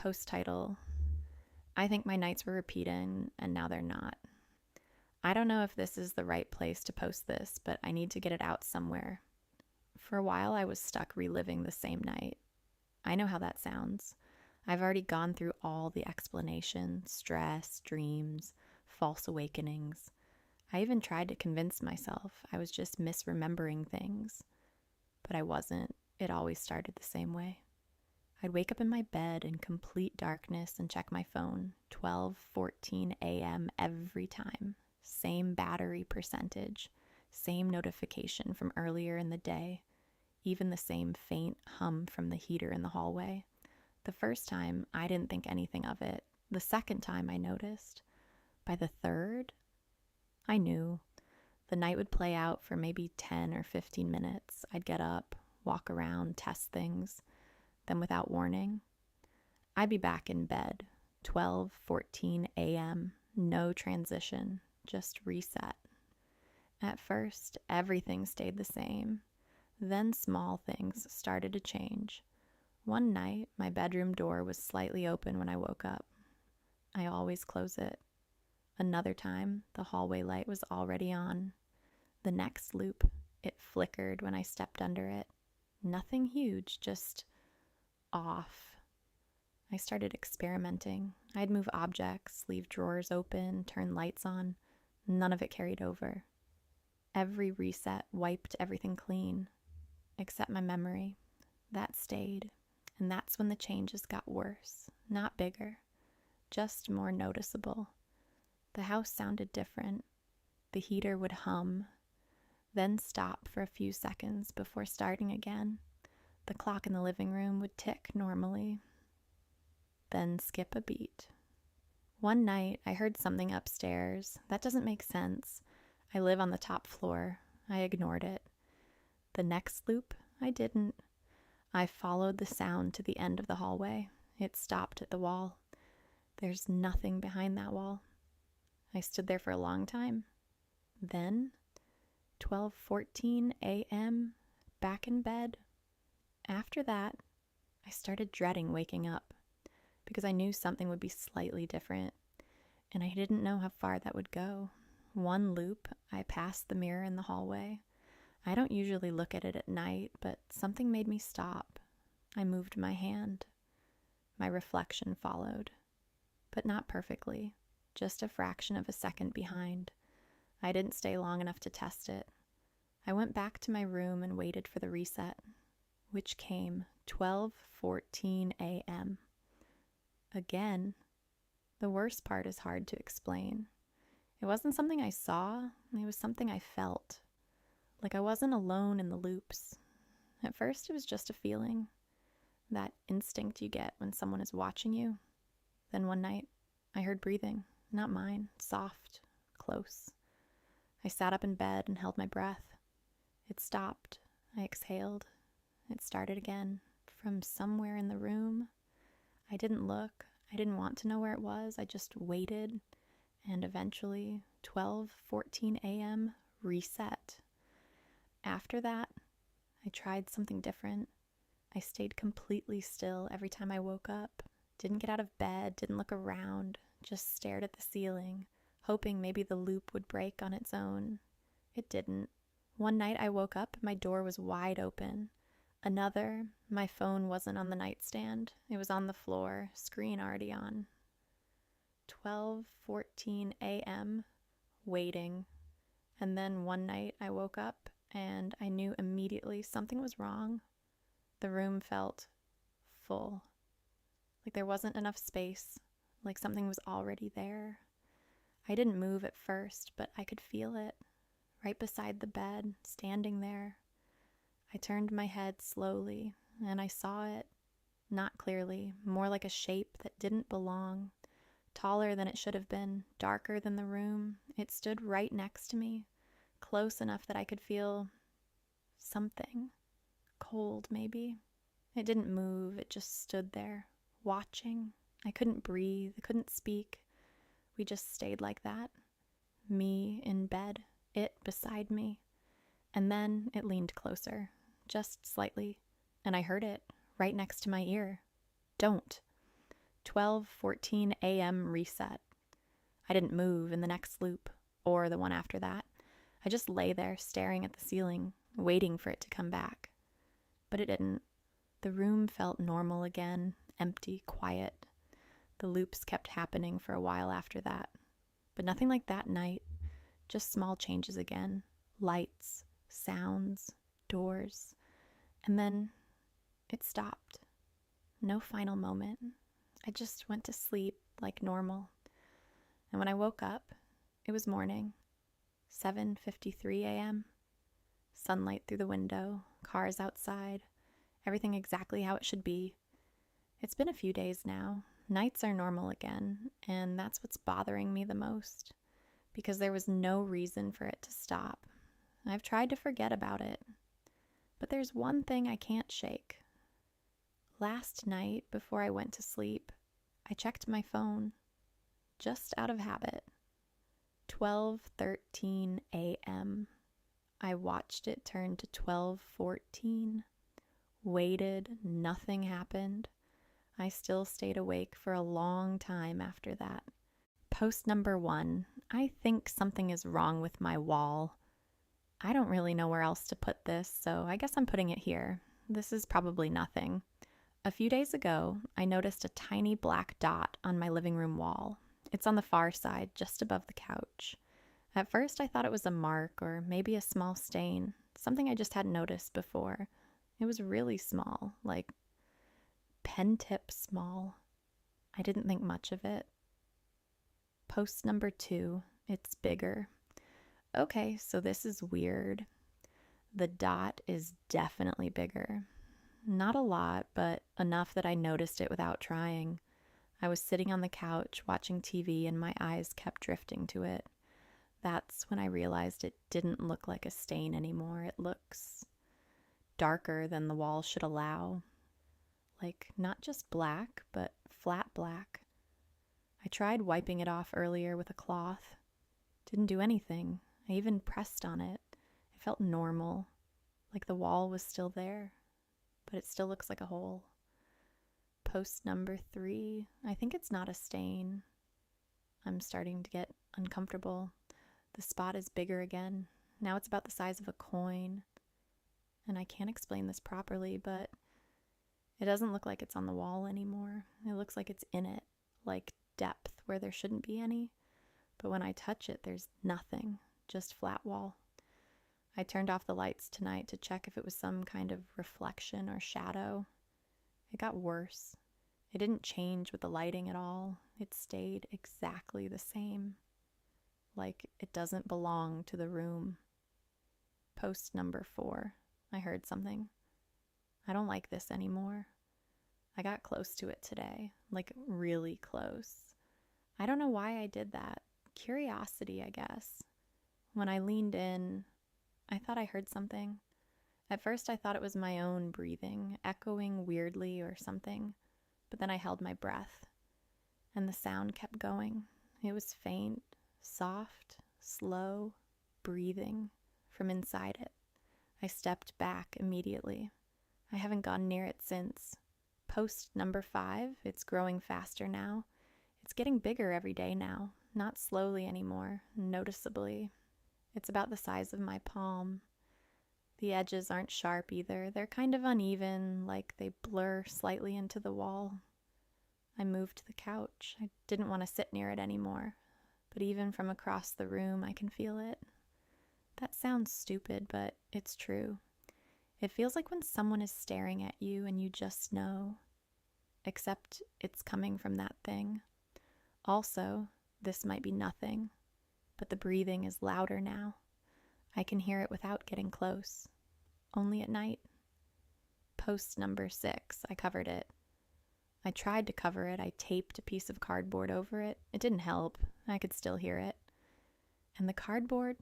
post title, I think my nights were repeating and now they're not. I don't know if this is the right place to post this, but I need to get it out somewhere. For a while, I was stuck reliving the same night. I know how that sounds. I've already gone through all the explanations, stress, dreams, false awakenings. I even tried to convince myself I was just misremembering things. But I wasn't. It always started the same way. I'd wake up in my bed in complete darkness and check my phone, 12:14 a.m. every time. Same battery percentage, same notification from earlier in the day, even the same faint hum from the heater in the hallway. The first time, I didn't think anything of it. The second time, I noticed. By the third, I knew. The night would play out for maybe 10 or 15 minutes. I'd get up, walk around, test things. Then without warning, I'd be back in bed, 12:14 a.m., no transition, just reset. At first, everything stayed the same. Then small things started to change. One night, my bedroom door was slightly open when I woke up. I always close it. Another time, the hallway light was already on. The next loop, it flickered when I stepped under it. Nothing huge, just off. I started experimenting. I'd move objects, leave drawers open, turn lights on. None of it carried over. Every reset wiped everything clean, except my memory. That stayed, and that's when the changes got worse, not bigger, just more noticeable. The house sounded different. The heater would hum, then stop for a few seconds before starting again. The clock in the living room would tick normally, then skip a beat. One night, I heard something upstairs. That doesn't make sense. I live on the top floor. I ignored it. The next loop, I didn't. I followed the sound to the end of the hallway. It stopped at the wall. There's nothing behind that wall. I stood there for a long time. Then, 12:14 a.m., back in bed. After that, I started dreading waking up because I knew something would be slightly different, and I didn't know how far that would go. One loop, I passed the mirror in the hallway. I don't usually look at it at night, but something made me stop. I moved my hand. My reflection followed, but not perfectly, just a fraction of a second behind. I didn't stay long enough to test it. I went back to my room and waited for the reset, which came 12:14 a.m. Again, the worst part is hard to explain. It wasn't something I saw, it was something I felt. Like I wasn't alone in the loops. At first, it was just a feeling, that instinct you get when someone is watching you. Then one night, I heard breathing, not mine, soft, close. I sat up in bed and held my breath. It stopped. I exhaled. It started again, from somewhere in the room. I didn't look. I didn't want to know where it was. I just waited, and eventually, 12:14 a.m., reset. After that, I tried something different. I stayed completely still every time I woke up. Didn't get out of bed, didn't look around, just stared at the ceiling, hoping maybe the loop would break on its own. It didn't. One night I woke up, my door was wide open. Another, my phone wasn't on the nightstand. It was on the floor, screen already on. 12:14 a.m., waiting. And then one night I woke up and I knew immediately something was wrong. The room felt full, like there wasn't enough space, like something was already there. I didn't move at first, but I could feel it, right beside the bed, standing there. I turned my head slowly, and I saw it, not clearly, more like a shape that didn't belong, taller than it should have been, darker than the room. It stood right next to me, close enough that I could feel something, cold maybe. It didn't move, it just stood there, watching. I couldn't breathe, I couldn't speak. We just stayed like that. Me in bed, it beside me. And then it leaned closer, just slightly, and I heard it right next to my ear. Don't. 12:14 a.m. reset. I didn't move in the next loop or the one after that. I just lay there staring at the ceiling, waiting for it to come back. But it didn't. The room felt normal again, empty, quiet. The loops kept happening for a while after that. But nothing like that night. Just small changes again. Lights, sounds, doors. And then it stopped. No final moment. I just went to sleep like normal. And when I woke up, it was morning. 7:53 a.m. Sunlight through the window, cars outside, everything exactly how it should be. It's been a few days now. Nights are normal again, and that's what's bothering me the most, because there was no reason for it to stop. I've tried to forget about it, but there's one thing I can't shake. Last night, before I went to sleep, I checked my phone, just out of habit. 12:13 a.m. I watched it turn to 12:14. Waited, nothing happened. I still stayed awake for a long time after that. Post number 1. I think something is wrong with my wall. I don't really know where else to put this, so I guess I'm putting it here. This is probably nothing. A few days ago, I noticed a tiny black dot on my living room wall. It's on the far side, just above the couch. At first, I thought it was a mark or maybe a small stain, something I just hadn't noticed before. It was really small, like pen tip small. I didn't think much of it. Post number 2, it's bigger. Okay, so this is weird. The dot is definitely bigger. Not a lot, but enough that I noticed it without trying. I was sitting on the couch watching TV and my eyes kept drifting to it. That's when I realized it didn't look like a stain anymore. It looks darker than the wall should allow. Like not just black, but flat black. I tried wiping it off earlier with a cloth. Didn't do anything. I even pressed on it. It felt normal, like the wall was still there, but it still looks like a hole. Post number 3, I think it's not a stain. I'm starting to get uncomfortable. The spot is bigger again. Now it's about the size of a coin. And I can't explain this properly, but it doesn't look like it's on the wall anymore. It looks like it's in it, like depth where there shouldn't be any. But when I touch it, there's nothing, just flat wall. I turned off the lights tonight to check if it was some kind of reflection or shadow. It got worse. It didn't change with the lighting at all. It stayed exactly the same. Like it doesn't belong to the room. Post number 4. I heard something. I don't like this anymore. I got close to it today, like really close. I don't know why I did that. Curiosity, I guess. When I leaned in, I thought I heard something. At first I thought it was my own breathing, echoing weirdly or something, but then I held my breath, and the sound kept going. It was faint, soft, slow, breathing from inside it. I stepped back immediately. I haven't gone near it since. Post number 5, it's growing faster now. It's getting bigger every day now, not slowly anymore, noticeably. It's about the size of my palm. The edges aren't sharp either. They're kind of uneven, like they blur slightly into the wall. I moved to the couch. I didn't want to sit near it anymore, but even from across the room, I can feel it. That sounds stupid, but it's true. It feels like when someone is staring at you and you just know, except it's coming from that thing. Also, this might be nothing, but the breathing is louder now. I can hear it without getting close, only at night. Post number 6, I covered it. I tried to cover it. I taped a piece of cardboard over it. It didn't help. I could still hear it. And the cardboard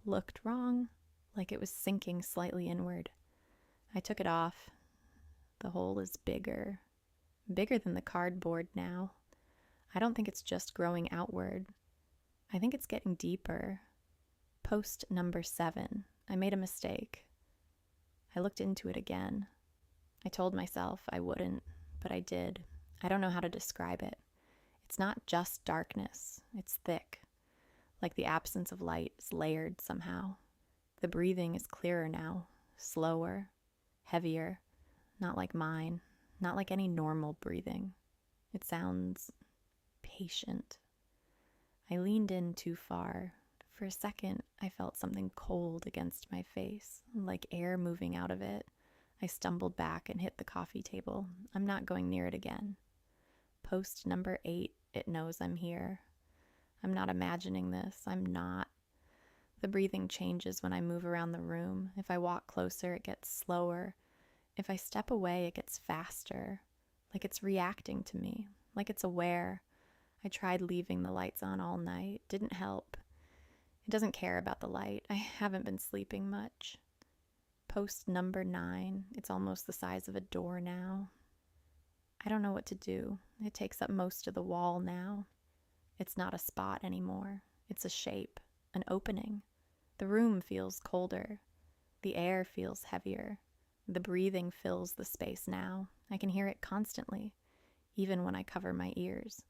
looked wrong, like it was sinking slightly inward. I took it off. The hole is bigger than the cardboard now. I don't think it's just growing outward. I think it's getting deeper. Post number 7. I made a mistake. I looked into it again. I told myself I wouldn't, but I did. I don't know how to describe it. It's not just darkness, it's thick, like the absence of light is layered somehow. The breathing is clearer now, slower, heavier, not like mine, not like any normal breathing. It sounds patient. I leaned in too far. For a second, I felt something cold against my face, like air moving out of it. I stumbled back and hit the coffee table. I'm not going near it again. Post number 8, it knows I'm here. I'm not imagining this. I'm not. The breathing changes when I move around the room. If I walk closer, it gets slower. If I step away, it gets faster. Like it's reacting to me. Like it's aware. I tried leaving the lights on all night. Didn't help. It doesn't care about the light. I haven't been sleeping much. Post number 9. It's almost the size of a door now. I don't know what to do. It takes up most of the wall now. It's not a spot anymore. It's a shape, an opening. The room feels colder. The air feels heavier. The breathing fills the space now. I can hear it constantly, even when I cover my ears.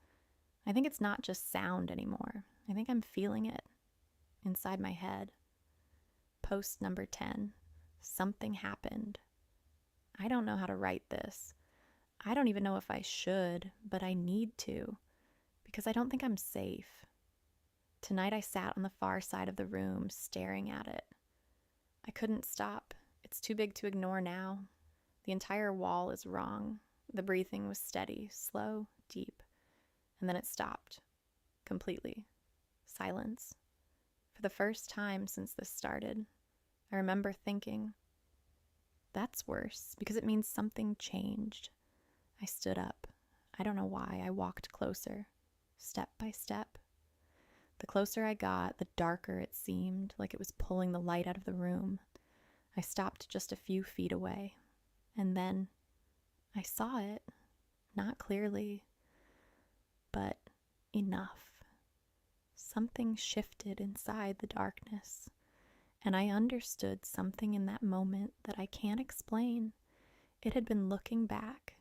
I think it's not just sound anymore. I think I'm feeling it inside my head. Post number 10. Something happened. I don't know how to write this. I don't even know if I should, but I need to, because I don't think I'm safe. Tonight I sat on the far side of the room, staring at it. I couldn't stop. It's too big to ignore now. The entire wall is wrong. The breathing was steady, slow, deep. And then it stopped. Completely. Silence. For the first time since this started, I remember thinking, that's worse, because it means something changed. I stood up. I don't know why. I walked closer, step by step. The closer I got, the darker it seemed, like it was pulling the light out of the room. I stopped just a few feet away, and then I saw it. Not clearly, but enough. Something shifted inside the darkness, and I understood something in that moment that I can't explain. It had been looking back,